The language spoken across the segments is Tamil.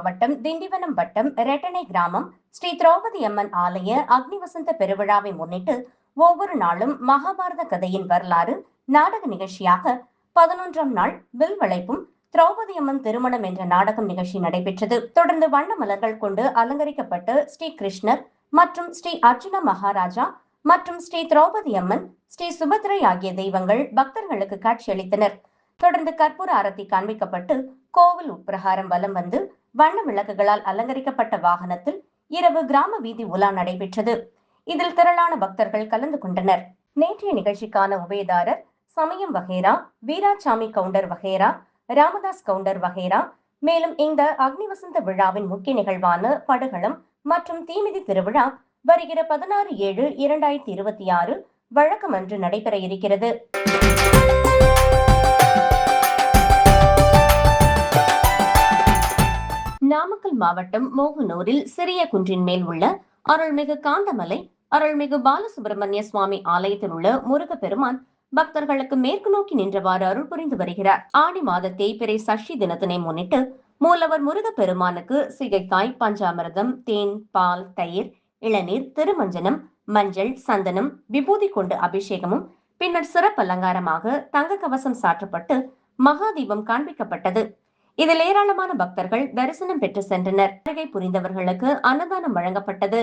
மாவட்டம் திண்டிவனம் வட்டம் ரெட்டனை கிராமம் ஸ்ரீ திரௌபதி அம்மன் ஆலய அக்னிவசந்த பெருவிழாவை முன்னிட்டு ஒவ்வொரு நாளும் மகாபாரத கதையின் வரலாறு நாடக நிகழ்ச்சியாக 11ஆம் நாள் வில் வளைப்பும் திரௌபதி அம்மன் திருமணம் என்ற நாடகம் நிகழ்ச்சி நடைபெற்றது. தொடர்ந்து வண்ண மலர்கள் கொண்டு அலங்கரிக்கப்பட்டு ஸ்ரீ கிருஷ்ணர் மற்றும் ஸ்ரீ அர்ஜுன மகாராஜா மற்றும் ஸ்ரீ திரௌபதி அம்மன், ஸ்ரீ சுபத்ரை ஆகிய தெய்வங்கள் பக்தர்களுக்கு காட்சியளித்தனர். தொடர்ந்து கற்பூர ஆரத்தி காண்பிக்கப்பட்டு கோவில் உட்பிரகாரம் வலம் வந்து வண்ண விளக்குகளால் அலங்கரிக்கப்பட்ட வாகனத்தில் இரவு கிராம வீதி உலா நடைபெற்றது. இதில் திரளான பக்தர்கள் கலந்து கொண்டனர். நேற்றைய நிகழ்ச்சிக்கான உபயதாரர் சமயம் வகேரா, வீராசாமி கவுண்டர் வகேரா, ராமதாஸ் கவுண்டர் வகேரா. மேலும் இந்த அக்னிவசந்த விழாவின் முக்கிய நிகழ்வான படுகளம் மற்றும் தீமிதி திருவிழா வருகிற 16/7/2026 வழக்கமன்று நடைபெற இருக்கிறது. நாமக்கல் மாவட்டம் மோகனூரில் சிறிய குன்றின் மேல் உள்ள அருள்மிகு காந்தமலை அருள்மிகு பாலசுப்பிரமணிய சுவாமி ஆலயத்தில் உள்ள முருகப்பெருமான் பக்தர்களுக்கு மேற்கு நோக்கி நின்றவாறு அருள் புரிந்து வருகிறார். ஆடி மாத தேய்பிறை சஷ்டி தினத்தினை முன்னிட்டு மூலவர் முருகப்பெருமானுக்கு சிகைக்காய், பஞ்சாமிர்தம், தேன், பால், தயிர், இளநீர், திருமஞ்சனம், மஞ்சள், சந்தனம், விபூதி கொண்டு அபிஷேகமும் பின்னர் சிறப்பு அலங்காரமாக தங்க கவசம் சாற்றப்பட்டு மகாதீபம் காண்பிக்கப்பட்டது. இதில் ஏராளமான பக்தர்கள் தரிசனம் பெற்று சென்றனர். வருகை புரிந்தவர்களுக்கு அன்னதானம் வழங்கப்பட்டது.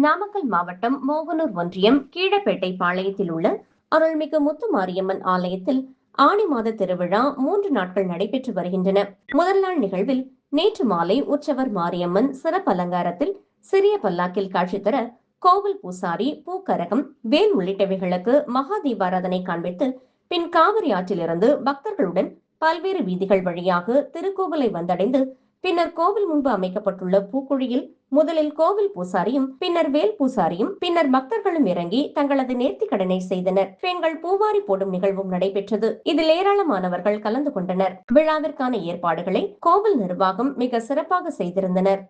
நாமக்கல் மாவட்டம் மோகனூர் ஒன்றியம் கீழப்பேட்டை பாளையத்தில் உள்ள அருள்மிகு முத்துமாரியம்மன் ஆலயத்தில் ஆடி மாத திருவிழா 3 நாட்கள் நடைபெற்று வருகின்றன. முதல் நாள் நிகழ்வில் நேற்று மாலை உற்சவர் மாரியம்மன் சிறப்பு அலங்காரத்தில் சிறிய பல்லாக்கில் காட்சி தர கோவில் பூசாரி, பூக்கரகம், வேல் உள்ளிட்டவைகளுக்கு மகா தீபாராதனை காண்பித்து பின் காவிரி ஆற்றிலிருந்து பக்தர்களுடன் பல்வேறு வீதிகள் வழியாக திருக்கோவிலை வந்தடைந்து பின்னர் கோவில் முன்பு அமைக்கப்பட்டுள்ள பூக்குழியில் முதலில் கோவில் பூசாரியும் பின்னர் வேல் பூசாரியும் பின்னர் பக்தர்களும் இறங்கி தங்களது நேர்த்தி கடனை செய்தனர். பெண்கள் பூவாரி போடும் நிகழ்வும் நடைபெற்றது. இதில் ஏராளமானவர்கள் கலந்து கொண்டனர். விழாவிற்கான ஏற்பாடுகளை கோவில் நிர்வாகம் மிக சிறப்பாக செய்திருந்தனர்.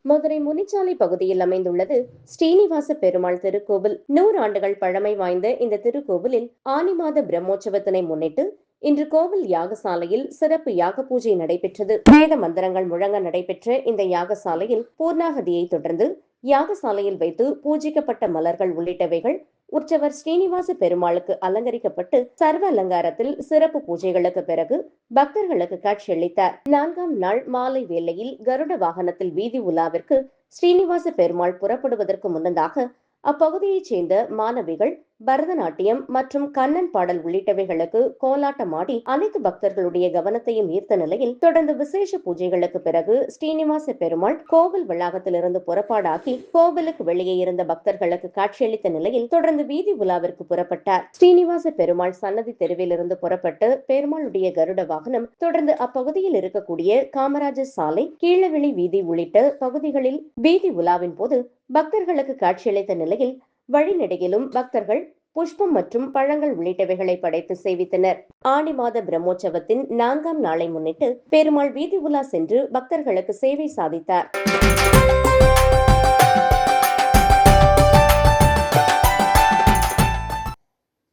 மதுரை முனிச்சாலை பகுதியில் அமைந்துள்ளது ஸ்ரீனிவாச பெருமாள் திருக்கோவில். 100 ஆண்டுகள் பழமை வாய்ந்த இந்த திருக்கோவிலில் ஆனி மாத பிரம்மோற்சவத்தினை முன்னிட்டு இன்று கோவில் யாகசாலையில் சிறப்பு யாக பூஜை நடைபெற்றது. வேத மந்திரங்கள் முழங்க நடைபெற்ற இந்த யாகசாலையில் பூர்ணாகதியை தொடர்ந்து யாகசாலையில் வைத்து பூஜிக்கப்பட்ட மலர்கள் உள்ளிட்டவைகள் உற்சவர் ஸ்ரீனிவாச பெருமாளுக்கு அலங்கரிக்கப்பட்டு சர்வ அலங்காரத்தில் சிறப்பு பூஜைகளுக்கு பிறகு பக்தர்களுக்கு காட்சியளித்தார். 4ஆம் நாள் மாலை வேளையில் கருட வாகனத்தில் வீதி உலாவிற்கு ஸ்ரீனிவாச பெருமாள் புறப்படுவதற்கு முன்னதாக அப்பகுதியைச் சேர்ந்த மாணவிகள் பரதநாட்டியம் மற்றும் கண்ணன் பாடல் உள்ளிட்டவைகளுக்கு கோலாட்டமாடி அனைத்து பக்தர்களுடைய கவனத்தையும் ஈர்த்த நிலையில் தொடர்ந்து விசேஷ பூஜைகளுக்கு பிறகு ஸ்ரீனிவாச பெருமாள் கோவில் வளாகத்திலிருந்து புறப்பாடாகி கோவிலுக்கு வெளியே இருந்த பக்தர்களுக்கு காட்சியளித்த நிலையில் தொடர்ந்து வீதி உலாவிற்கு புறப்பட்டார். ஸ்ரீனிவாச பெருமாள் சன்னதி தெருவிலிருந்து புறப்பட்டு பெருமாளுடைய கருட வாகனம் தொடர்ந்து அப்பகுதியில் இருக்கக்கூடிய காமராஜர் சாலை, கீழவெளி வீதி உள்ளிட்ட பகுதிகளில் வீதி உலாவின் போது பக்தர்களுக்கு காட்சியளித்த நிலையில் வழிநெடுகிலும் பக்தர்கள் புஷ்பம் மற்றும் பழங்கள் உள்ளிட்டவைகளை படைத்து சேவித்தனர். ஆடி மாத பிரம்மோற்சவத்தின் 4ஆம் நாளை முன்னிட்டு பெருமாள் வீதி உலா சென்று பக்தர்களுக்கு சேவை சாதித்தார்.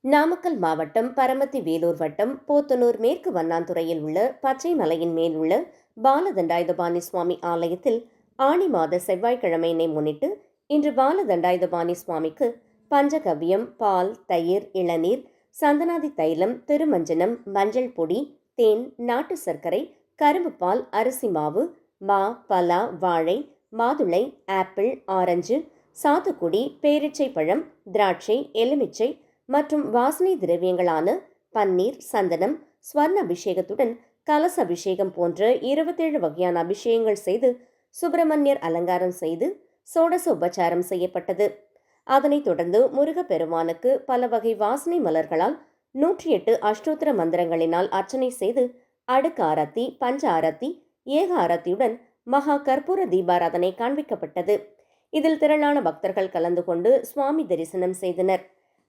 நாமக்கல் மாவட்டம் பரமத்தி வேலூர் வட்டம் போத்தனூர் மேற்கு வண்ணாந்துறையில் உள்ள பச்சை மலையின் மேல் உள்ள பாலதண்டாயுதபாணி சுவாமி ஆலயத்தில் ஆடி மாத செவ்வாய்க்கிழமையினை முன்னிட்டு இன்று பாலதண்டாயுதபாணி சுவாமிக்கு பஞ்சகவ்யம், பால், தயிர், இளநீர், சந்தனாதி தைலம், திருமஞ்சனம், மஞ்சள் பொடி, தேன், நாட்டு சர்க்கரை, கரும்பு பால், அரிசி மாவு, மா, பலா, வாழை, மாதுளை, ஆப்பிள், ஆரஞ்சு, சாத்துக்குடி, பேரிச்சை பழம், திராட்சை, எலுமிச்சை மற்றும் வாசனை திரவியங்களான பன்னீர், சந்தனம், ஸ்வர்ண அபிஷேகத்துடன் கலச அபிஷேகம் போன்ற 27 வகையான அபிஷேகங்கள் செய்து சுப்பிரமணியர் அலங்காரம் செய்து சோடச உபச்சாரம் செய்யப்பட்டது. அதனைத் தொடர்ந்து முருகப்பெருமானுக்கு பல வகை வாசனை மலர்களால் 108 அஷ்டோத்திர மந்திரங்களினால் அர்ச்சனை செய்து அடுக்கு ஆரத்தி, பஞ்ச ஆரத்தி, ஏக ஆரத்தியுடன் மகா கற்பூர தீபாராதனை காண்பிக்கப்பட்டது. இதில் திரளான பக்தர்கள் கலந்து கொண்டு சுவாமி தரிசனம் செய்தனர்.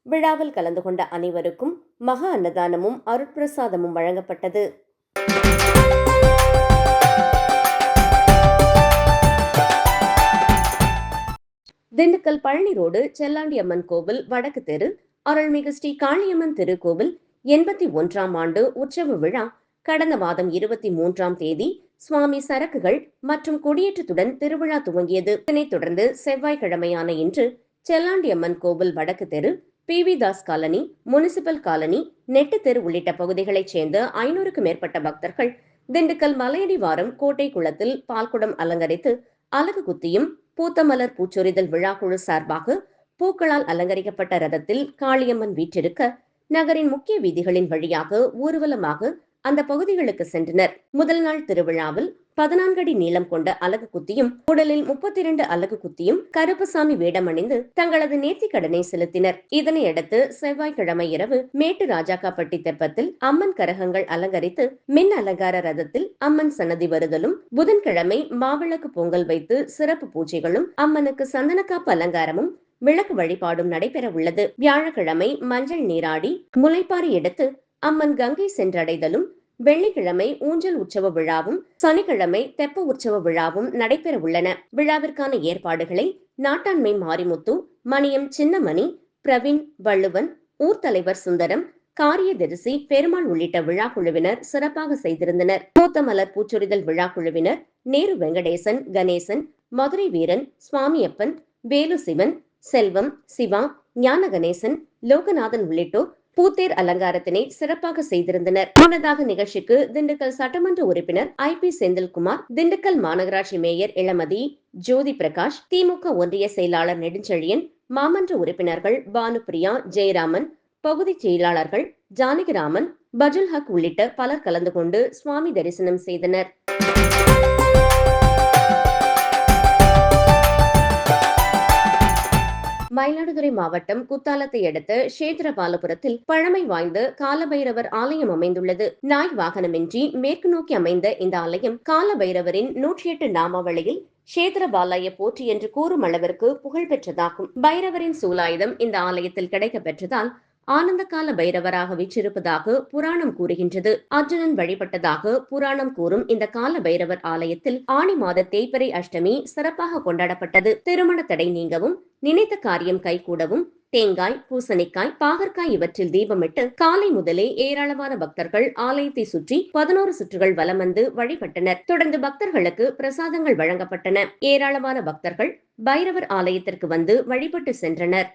விழாவில் கலந்து கொண்ட அனைவருக்கும் மகா அன்னதானமும் அருட்பிரசாதமும் வழங்கப்பட்டது. திண்டுக்கல் பழனி ரோடு செல்லாண்டியம்மன் கோவில் வடக்கு தெரு அருள்மிகு ஸ்ரீ காளியம்மன் திருக்கோவில் 81ஆம் ஆண்டு உற்சவ விழா கடந்த மாதம் 23ஆம் தேதி சுவாமி சரக்குகள் மற்றும் கொடியேற்றத்துடன் திருவிழா துவங்கியது. இதனைத் தொடர்ந்து செவ்வாய்க்கிழமையான இன்று செல்லாண்டியம்மன் கோவில் வடக்கு தெரு, PV. Das colony, municipal colony, net தெரு உள்ளிட்ட பகுதிகளைச் சேர்ந்த 500க்கும் மேற்பட்ட பக்தர்கள் திண்டுக்கல் மலையடிவாரம் கோட்டை குளத்தில் பால்குடம் அலங்கரித்து அலகு குத்தியும், பூத்தமலர் பூச்சொரிதல் விழாக்குழு சார்பாக பூக்களால் அலங்கரிக்கப்பட்ட ரதத்தில் காளியம்மன் வீற்றிருக்க நகரின் முக்கிய வீதிகளின் வழியாக ஊர்வலமாக அந்த பகுதிகளுக்கு சென்றனர். முதல் நாள் திருவிழாவில் 14 அடி நீளம் கொண்ட அலகு குத்தியும், உடலில் 32 அலகு குத்தியும் கருப்பசாமி வேடமணிந்து தங்களது நேர்த்திக்கடனை செலுத்தினர். இதனையடுத்து செவ்வாய்க்கிழமை இரவு மேட்டு ராஜாக்காப்பட்டி தெப்பத்தில் அம்மன் கரகங்கள் அலங்கரித்து மின் அலங்கார ரதத்தில் அம்மன் சன்னதி வருதலும், புதன்கிழமை மாவிளக்கு பொங்கல் வைத்து சிறப்பு பூஜைகளும், அம்மனுக்கு சந்தனக்காப்பு அலங்காரமும் விளக்கு வழிபாடும் நடைபெற உள்ளது. வியாழக்கிழமை மஞ்சள் நீராடி முளைப்பாரி எடுத்து அம்மன் கங்கை சென்றடைதலும், வெள்ளிக்கிழமை ஊஞ்சல் உற்சவ விழாவும், சனிக்கிழமை தெப்ப உற்சவ விழாவும் நடைபெற உள்ளன. விழாவிற்கான ஏற்பாடுகளை நாட்டாண்மை மாரிமுத்து, மணியம் சின்னமணி, பிரவீன், வள்ளுவன், ஊர் தலைவர் சுந்தரம், காரியதரிசி பெருமாள் உள்ளிட்ட விழா குழுவினர் சிறப்பாக செய்திருந்தனர். பூத்தமலர் பூச்சொரிதல் விழா குழுவினர் நேரு வெங்கடேசன், கணேசன், மதுரை வீரன், சுவாமியப்பன், வேலு சிவன், செல்வம், சிவா, ஞான கணேசன், லோகநாதன் உள்ளிட்டோர் பூத்தேர் அலங்காரத்தினை சிறப்பாக செய்திருந்தனர். முன்னதாக நிகழ்ச்சிக்கு திண்டுக்கல் சட்டமன்ற உறுப்பினர் I.P. செந்தில்குமார், திண்டுக்கல் மாநகராட்சி மேயர் இளமதி, ஜோதி பிரகாஷ், திமுக ஒன்றிய செயலாளர் நெடுஞ்செழியன், மாமன்ற உறுப்பினர்கள் பானுப்பிரியா, ஜெயராமன், பகுதி செயலாளர்கள் ஜானகிராமன், பஜுல் ஹக் உள்ளிட்ட பலர் கலந்து கொண்டு சுவாமி தரிசனம் செய்தனர். மயிலாடுதுறை மாவட்டம் குத்தாலத்தை அடுத்த சேத்திரபாலபுரத்தில் பழமை வாய்ந்த காலபைரவர் ஆலயம் அமைந்துள்ளது. நாய் வாகனமின்றி மேற்கு நோக்கி அமைந்த இந்த ஆலயம் காலபைரவரின் 108 நாமாவளியில் சேத்திரபாலய போற்றி என்று கூறும் அளவிற்கு புகழ் பெற்றதாகும். பைரவரின் சூலாயுதம் இந்த ஆலயத்தில் கிடைக்க பெற்றதால் ஆனந்த கால பைரவராக வீற்றிருப்பதாக புராணம் கூறுகின்றது. அர்ஜுனன் வழிபட்டதாக புராணம் கூறும் இந்த கால பைரவர் ஆலயத்தில் ஆனி மாத தேய்பிறை அஷ்டமி சிறப்பாக கொண்டாடப்பட்டது. திருமண தடை நீங்கவும், நினைத்த காரியம் கைகூடவும் தேங்காய், பூசணிக்காய், பாகற்காய் இவற்றில் தீபமிட்டு காலை முதலே ஏராளமான பக்தர்கள் ஆலயத்தை சுற்றி 11 சுற்றுகள் வலம் வந்து வழிபட்டனர். தொடர்ந்து பக்தர்களுக்கு பிரசாதங்கள் வழங்கப்பட்டன. ஏராளமான பக்தர்கள் பைரவர் ஆலயத்திற்கு வந்து வழிபட்டு சென்றனர்.